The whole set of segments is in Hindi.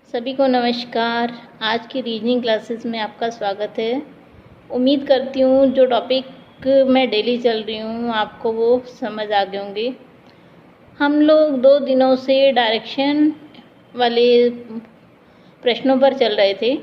सभी को नमस्कार। आज की रीजनिंग क्लासेस में आपका स्वागत है। उम्मीद करती हूँ जो टॉपिक मैं डेली चल रही हूँ आपको वो समझ आ गए होंगे। हम लोग 2 दिनों से डायरेक्शन वाले प्रश्नों पर चल रहे थे।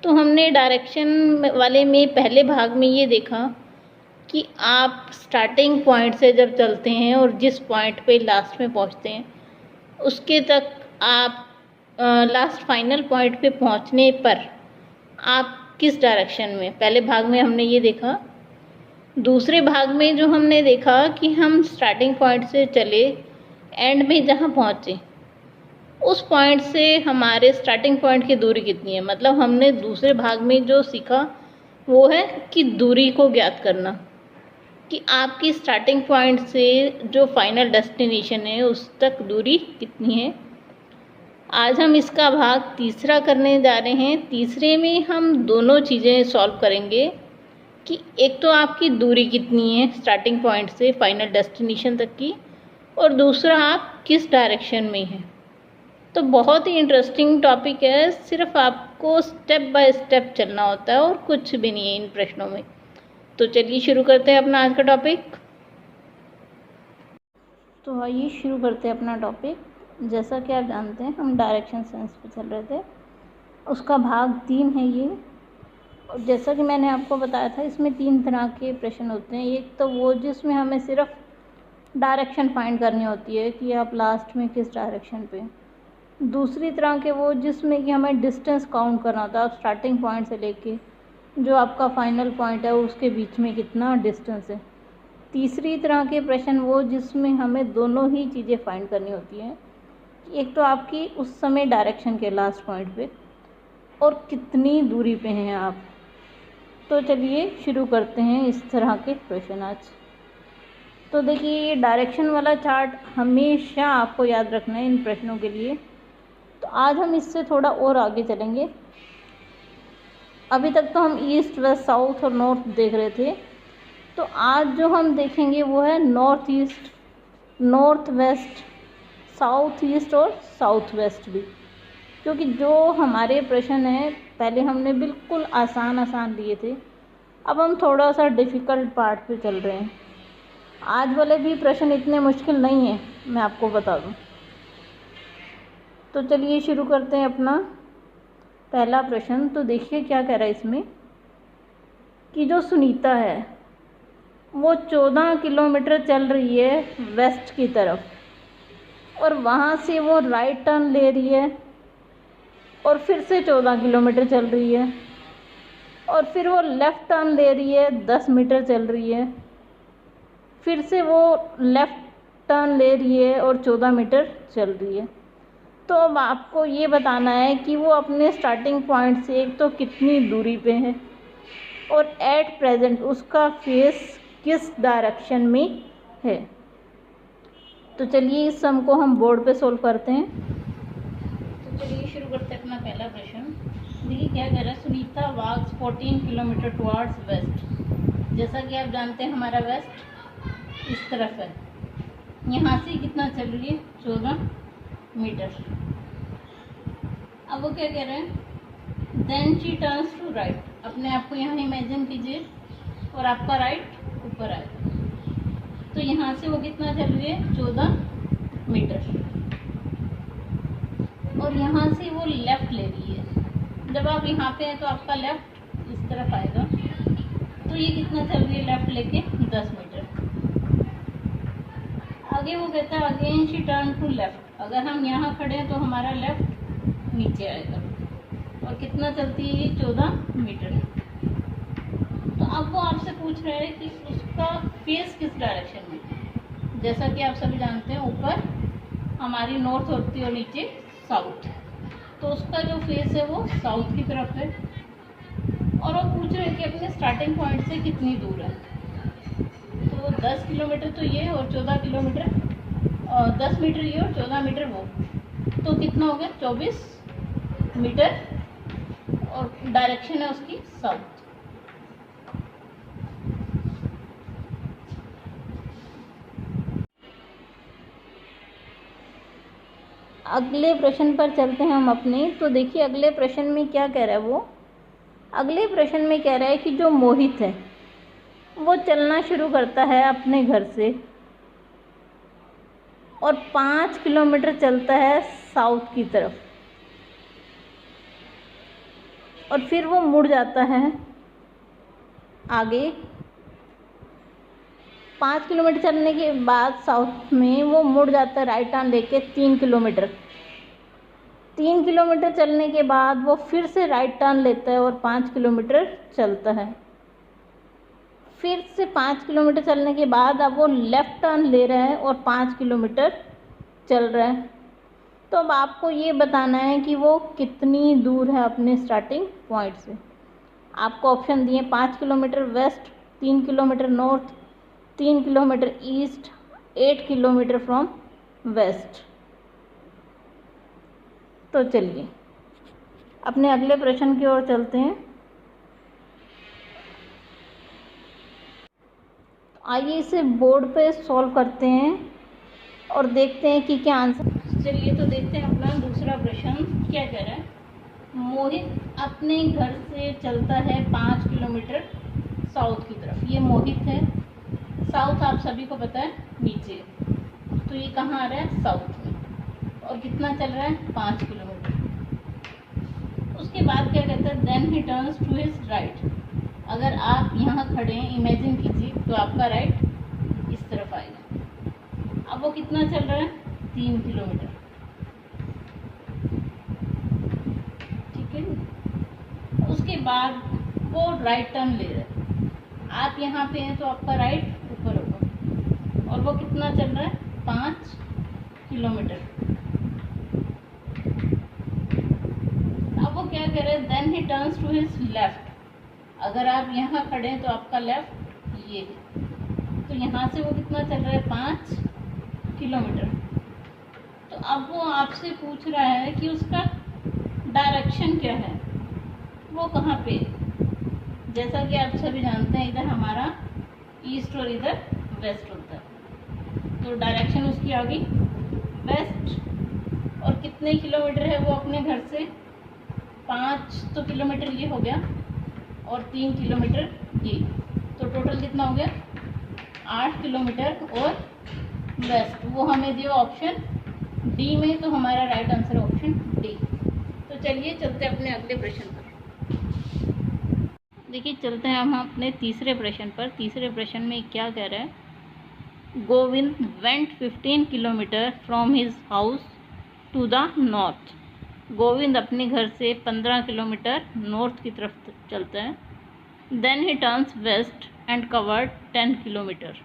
तो हमने डायरेक्शन वाले में पहले भाग में ये देखा कि आप स्टार्टिंग पॉइंट से जब चलते हैं और जिस पॉइंट पे लास्ट में पहुँचते हैं उसके तक आप लास्ट फाइनल पॉइंट पे पहुंचने पर आप किस डायरेक्शन में, पहले भाग में हमने ये देखा। दूसरे भाग में जो हमने देखा कि हम स्टार्टिंग पॉइंट से चले, एंड में जहाँ पहुँचे उस पॉइंट से हमारे स्टार्टिंग पॉइंट की दूरी कितनी है। मतलब हमने दूसरे भाग में जो सीखा वो है कि दूरी को ज्ञात करना, कि आपकी स्टार्टिंग पॉइंट से जो फाइनल डेस्टिनेशन है उस तक दूरी कितनी है। आज हम इसका भाग तीसरा करने जा रहे हैं। तीसरे में हम दोनों चीज़ें सॉल्व करेंगे कि एक तो आपकी दूरी कितनी है स्टार्टिंग पॉइंट से फाइनल डेस्टिनेशन तक की, और दूसरा आप किस डायरेक्शन में हैं। तो बहुत ही इंटरेस्टिंग टॉपिक है। सिर्फ आपको स्टेप बाय स्टेप चलना होता है और कुछ भी नहीं है इन प्रश्नों में। तो चलिए शुरू करते हैं अपना आज का टॉपिक। तो आइए शुरू करते हैं अपना टॉपिक। जैसा कि आप जानते हैं हम डायरेक्शन सेंस पे चल रहे थे, उसका भाग 3 है ये। और जैसा कि मैंने आपको बताया था इसमें 3 तरह के प्रश्न होते हैं। एक तो वो जिसमें हमें सिर्फ डायरेक्शन फाइंड करनी होती है कि आप लास्ट में किस डायरेक्शन पे। दूसरी तरह के वो जिसमें कि हमें डिस्टेंस काउंट करना होता है, आप स्टार्टिंग पॉइंट से लेके जो आपका फाइनल पॉइंट है उसके बीच में कितना डिस्टेंस है। तीसरी तरह के प्रश्न वो जिसमें हमें दोनों ही चीज़ें फाइंड करनी होती हैं। एक तो आपकी उस समय डायरेक्शन के लास्ट पॉइंट पे और कितनी दूरी पे हैं आप। तो चलिए शुरू करते हैं इस तरह के प्रश्न आज। तो देखिए ये डायरेक्शन वाला चार्ट हमेशा आपको याद रखना है इन प्रश्नों के लिए। तो आज हम इससे थोड़ा और आगे चलेंगे। अभी तक तो हम ईस्ट वेस्ट साउथ और नॉर्थ देख रहे थे। तो आज जो हम देखेंगे वो है north east, north west, south east और साउथ वेस्ट भी। क्योंकि जो हमारे प्रश्न हैं पहले हमने बिल्कुल आसान लिए थे, अब हम थोड़ा सा डिफ़िकल्ट पार्ट पे चल रहे हैं। आज वाले भी प्रश्न इतने मुश्किल नहीं हैं, मैं आपको बता दूं। तो चलिए शुरू करते हैं अपना पहला प्रश्न। तो देखिए क्या कह रहा है इसमें कि जो सुनीता है वो 14 किलोमीटर चल रही है वेस्ट की तरफ, और वहाँ से वो राइट टर्न ले रही है और फिर से 14 किलोमीटर चल रही है, और फिर वो लेफ़्ट टर्न ले रही है 10 मीटर चल रही है, फिर से वो लेफ़्ट टर्न ले रही है और 14 मीटर चल रही है। तो अब आपको ये बताना है कि वो अपने स्टार्टिंग पॉइंट से एक तो कितनी दूरी पे है और एट प्रेजेंट उसका फेस किस डायरेक्शन में है। तो चलिए इस सम को हम बोर्ड पे सोल्व करते हैं। तो चलिए शुरू करते हैं अपना पहला प्रश्न। देखिए क्या कह रहा है, सुनीता वॉक्स 14 किलोमीटर टुवर्ड्स वेस्ट। जैसा कि आप जानते हैं हमारा वेस्ट इस तरफ है, यहाँ से कितना चल रही है 14 मीटर। अब वो क्या कह रहे हैं, then she turns to right. अपने आप को यहाँ इमेजिन कीजिए और आपका राइट ऊपर आएगा। तो यहाँ से वो कितना चल रही है 14 मीटर, और यहाँ से वो लेफ़्ट ले रही है। जब आप यहाँ पे हैं तो आपका लेफ़्ट इस तरफ आएगा। तो ये कितना चल रही है लेफ़्ट लेके 10 मीटर। आगे वो कहता है again she turn to left. अगर हम यहाँ खड़े हैं तो हमारा लेफ़्ट नीचे आएगा, और कितना चलती है ये 14 मीटर। तो अब वो आपसे पूछ रहे हैं कि उसका फेस किस डायरेक्शन में। जैसा कि आप सभी जानते हैं ऊपर हमारी नॉर्थ होती है और नीचे साउथ, तो उसका जो फेस है वो साउथ की तरफ है। और वो पूछ रहे हैं कि अपने स्टार्टिंग पॉइंट से कितनी दूर है। तो 10 किलोमीटर तो ये और 14 किलोमीटर, 10 मीटर ये और 14 मीटर वो, तो कितना हो गया 24 मीटर, और डायरेक्शन है उसकी साउथ। अगले प्रश्न पर चलते हैं हम अपने। तो देखिए अगले प्रश्न में क्या कह रहा है वो, अगले प्रश्न में कह रहा है कि जो मोहित है वो चलना शुरू करता है अपने घर से और 5 किलोमीटर चलता है साउथ की तरफ और फिर वो मुड़ जाता है आगे। 5 किलोमीटर चलने के बाद साउथ में वो मुड़ जाता है राइट टर्न लेके 3 किलोमीटर। 3 किलोमीटर चलने के बाद वो फिर से राइट टर्न लेता है और 5 किलोमीटर चलता है। फिर से 5 किलोमीटर चलने के बाद अब वो लेफ़्ट टर्न ले रहा है और 5 किलोमीटर चल रहा है। तो अब आपको ये बताना है कि वो कितनी दूर है अपने स्टार्टिंग पॉइंट से। आपको ऑप्शन दिए 5 kilometer west, 3 kilometer north, 3 kilometer east, 8 kilometer from west. तो चलिए अपने अगले प्रश्न की ओर चलते हैं। आइए इसे बोर्ड पे सॉल्व करते हैं और देखते हैं कि क्या आंसर। चलिए तो देखते हैं अपना दूसरा प्रश्न क्या कह रहा है। मोहित अपने घर से चलता है 5 किलोमीटर साउथ की तरफ। ये मोहित है, साउथ आप सभी को पता है नीचे, तो ये कहाँ आ रहा है साउथ में, और कितना चल रहा है 5 किलोमीटर। उसके बाद क्या कहता है, then he turns to his right. अगर आप यहाँ खड़े हैं इमेजिन कीजिए तो आपका राइट इस तरफ आएगा। अब वो कितना चल रहा है 3 किलोमीटर, ठीक है। उसके बाद वो राइट टर्न ले रहा है। आप यहाँ पे हैं तो आपका राइट ऊपर होगा और वो कितना चल रहा है 5 किलोमीटर। अब वो क्या कह रहे हैं, then he turns to his left. अगर आप यहाँ खड़े हैं तो आपका लेफ्ट ये है, तो यहाँ से वो कितना चल रहा है 5 किलोमीटर। तो अब वो आपसे पूछ रहा है कि उसका डायरेक्शन क्या है, वो कहाँ पे है। जैसा कि आप सभी जानते हैं इधर हमारा ईस्ट और इधर वेस्ट होता है, तो डायरेक्शन उसकी आ गई वेस्ट। और कितने किलोमीटर है वो अपने घर से, 5 तो किलोमीटर ये हो गया और 3 किलोमीटर ये, तो टोटल कितना हो गया 8 किलोमीटर और वेस्ट। वो हमें दिया ऑप्शन डी में, तो हमारा राइट आंसर ऑप्शन डी। तो चलिए चलते हैं अपने अगले प्रश्न पर। देखिए चलते हैं हम अपने तीसरे प्रश्न पर। तीसरे प्रश्न में क्या कह रहा है, Govind went 15 kilometer from his house to the north. Govind अपने घर से 15 किलोमीटर नॉर्थ की तरफ चलता है। Then he turns west and covered 10 kilometer.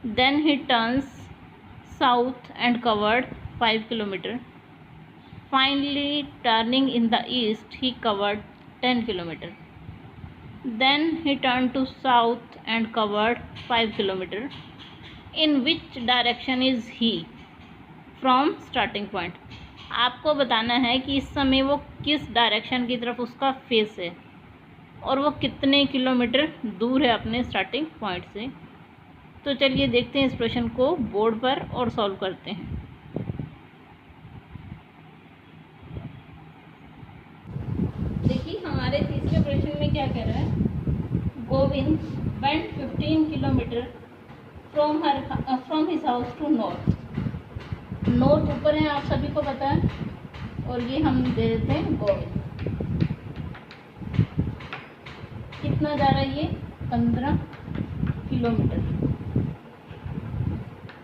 Then he turns south and covered 5 kilometer. Finally turning in the east he covered 10 kilometer. Then he turned to south and covered 5 kilometer. In which direction is he from starting point? आपको बताना है कि इस समय वो किस डायरेक्शन की तरफ उसका फेस है और वो कितने किलोमीटर दूर है अपने स्टार्टिंग पॉइंट से। तो चलिए देखते हैं इस प्रश्न को बोर्ड पर और सॉल्व करते हैं। देखिए हमारे तीसरे प्रश्न में क्या कह रहा है, Govind went 15 kilometer from his house to north. North ऊपर है आप सभी को पता है, और ये हम दे देते हैं गोविंद। कितना जा रहा है ये 15 किलोमीटर,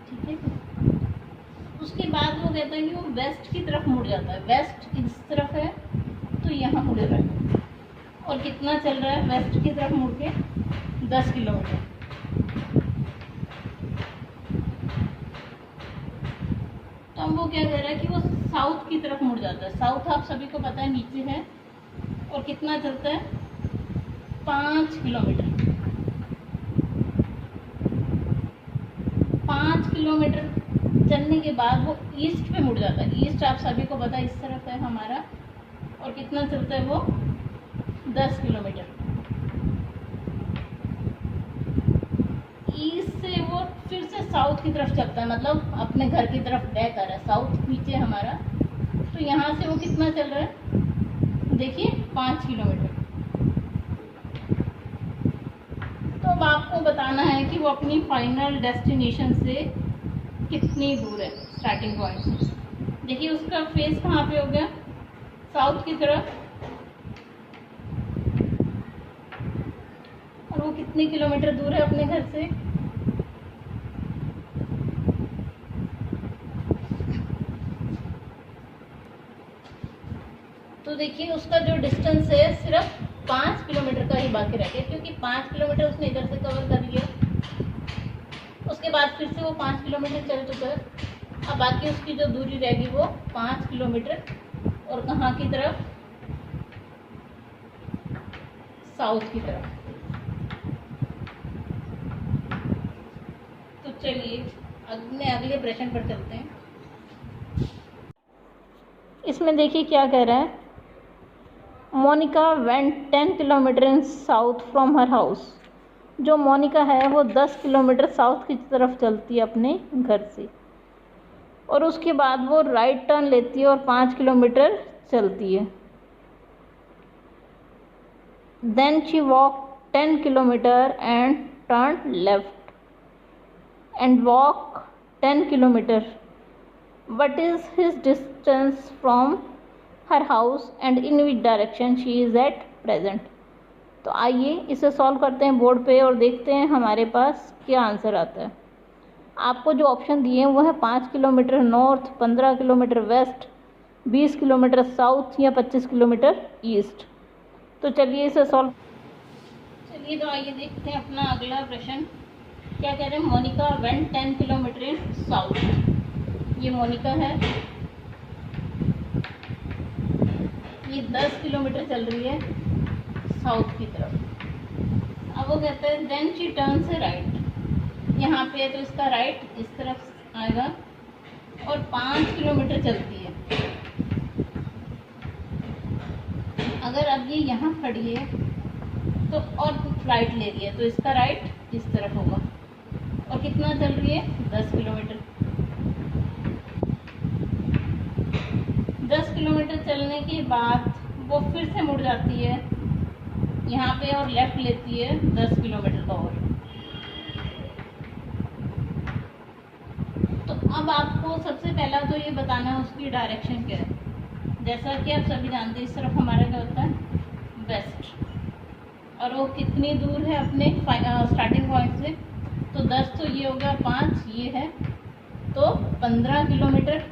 ठीक है। उसके बाद वो कहता है कि वो वेस्ट की तरफ मुड़ जाता है। वेस्ट इस तरफ है तो यहाँ मुड़ेगा, और कितना चल रहा है वेस्ट की तरफ मुड़ के 10 किलोमीटर। तो अब वो क्या कह रहा है कि वो साउथ की तरफ मुड़ जाता है। साउथ आप सभी को पता है नीचे है, और कितना चलता है 5 किलोमीटर। 5 किलोमीटर चलने के बाद वो ईस्ट पे मुड़ जाता है। ईस्ट आप सभी को पता है इस तरफ है हमारा, और कितना चलता है वो 10 किलोमीटर। ईस्ट से वो फिर से साउथ की तरफ चलता है, मतलब अपने घर की तरफ बैक आ रहा है, साउथ पीछे हमारा। तो यहाँ से वो कितना चल रहा है, देखिए 5 किलोमीटर। तो अब आपको बताना है कि वो अपनी फाइनल डेस्टिनेशन से कितनी दूर है स्टार्टिंग पॉइंट से। देखिए उसका फेस कहाँ पे हो गया, साउथ की तरफ, और वो कितने किलोमीटर दूर है अपने घर से। तो देखिए उसका जो डिस्टेंस है सिर्फ 5 किलोमीटर का ही बाकी रह गया, क्योंकि 5 किलोमीटर उसने इधर से कवर कर लिया, उसके बाद फिर से वो 5 किलोमीटर चल चुका है। अब बाकी उसकी जो दूरी रहेगी वो 5 किलोमीटर, और कहाँ की तरफ, साउथ की तरफ। तो चलिए अपने अगले प्रश्न पर चलते हैं। इसमें देखिए क्या कह रहा है, Monica went 10 kilometer in south from her house. जो मोनिका है वो 10 किलोमीटर साउथ की तरफ चलती है अपने घर से, और उसके बाद वो राइट टर्न लेती है और 5 किलोमीटर चलती है। Then she walk 10 kilometer and turn left and walk 10 kilometer. What is his distance from her house and in which direction she is at present. तो आइए इसे सॉल्व करते हैं बोर्ड पे और देखते हैं हमारे पास क्या आंसर आता है। आपको जो ऑप्शन दिए हैं वो है 5 kilometre north, 15 kilometre west, 20 kilometre south या 25 किलोमीटर ईस्ट। तो चलिए इसे सॉल्व। चलिए तो आइए देखते हैं अपना अगला प्रश्न क्या कह रहे हैं। Monica went 10 kilometer in south. ये मोनिका है, ये 10 किलोमीटर चल रही है साउथ की तरफ। अब वो कहते हैं देन शी टर्न से राइट, यहाँ पे है तो इसका राइट इस तरफ आएगा, और 5 किलोमीटर चलती है। अगर अब ये यहाँ खड़ी है तो और राइट ले रही है तो इसका राइट इस तरफ होगा, और कितना चल रही है 10 किलोमीटर। 10 किलोमीटर चलने के बाद वो फिर से मुड़ जाती है यहाँ पे और लेफ्ट लेती है 10 किलोमीटर का और। तो अब आपको सबसे पहला तो ये बताना है उसकी डायरेक्शन क्या है। जैसा कि आप सभी जानते हैं इस तरफ हमारा क्या होता है, वेस्ट, और वो कितनी दूर है अपने स्टार्टिंग पॉइंट से। तो 10 तो ये हो गया, 5 ये है, तो 15 किलोमीटर,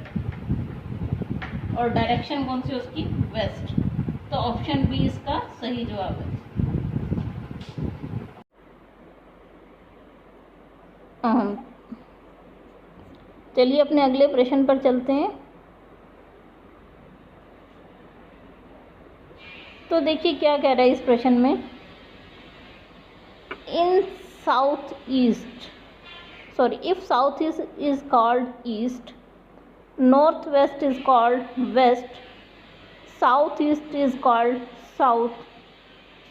और डायरेक्शन कौन सी उसकी, वेस्ट। तो ऑप्शन बी इसका सही जवाब है। चलिए अपने अगले प्रश्न पर चलते हैं। तो देखिए क्या कह रहा है इस प्रश्न में, in south east, sorry, if south is called east, north west is called west, south east is called south,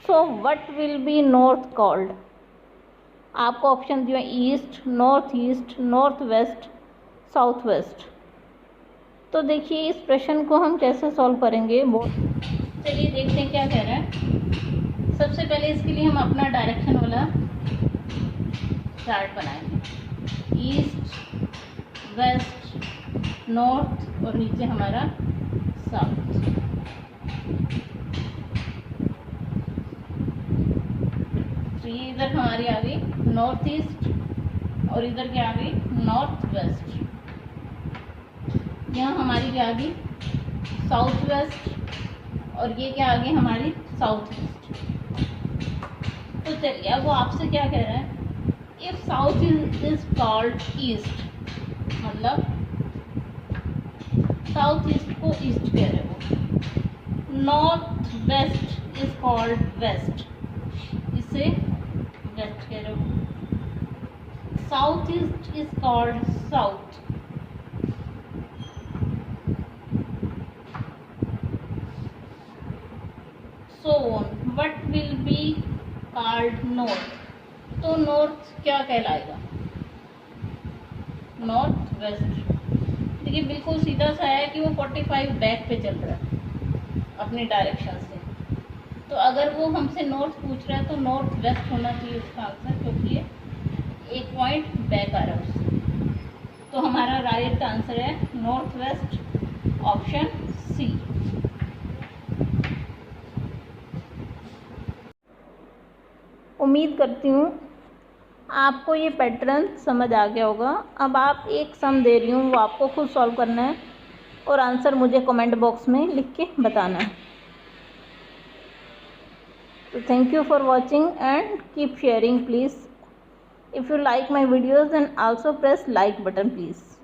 so what will be north called. आपको ऑप्शन दिए east, north west, south west. तो देखिए इस प्रश्न को हम कैसे सॉल्व करेंगे वो चलिए देखते हैं क्या कह रहा है। सबसे पहले इसके लिए हम अपना डायरेक्शन वाला चार्ट बनाएंगे। ईस्ट, वेस्ट, नॉर्थ और नीचे हमारा साउथ। तो ये इधर हमारी आ गई नॉर्थ ईस्ट, और इधर क्या आ गई नॉर्थ वेस्ट। यहाँ हमारी क्या आ गई साउथ वेस्ट, और ये क्या आ गई हमारी साउथ ईस्ट। तो चलिए अब वो आपसे क्या कह रहा है, if south is called east, मतलब साउथ ईस्ट को ईस्ट कह रहे हो, north west is called west, इसे वेस्ट कह रहे हो, south east is called south, so on, what will be called north। तो नॉर्थ क्या कहलाएगा? North west. देखिए बिल्कुल सीधा सा है कि वो 45 बैक पे चल रहा है अपनी डायरेक्शन से। तो अगर वो हमसे नॉर्थ पूछ रहा है तो नॉर्थ वेस्ट होना चाहिए उसका आंसर, क्योंकि ये एक पॉइंट बैक आ रहा है उससे। तो हमारा राइट आंसर है नॉर्थ वेस्ट, ऑप्शन सी। उम्मीद करती हूँ आपको ये पैटर्न समझ आ गया होगा। अब आप एक सम दे रही हूँ, वो आपको खुद सॉल्व करना है और आंसर मुझे कमेंट बॉक्स में लिख के बताना है। So thank you for watching and keep sharing please. If you like my videos then also press like button please.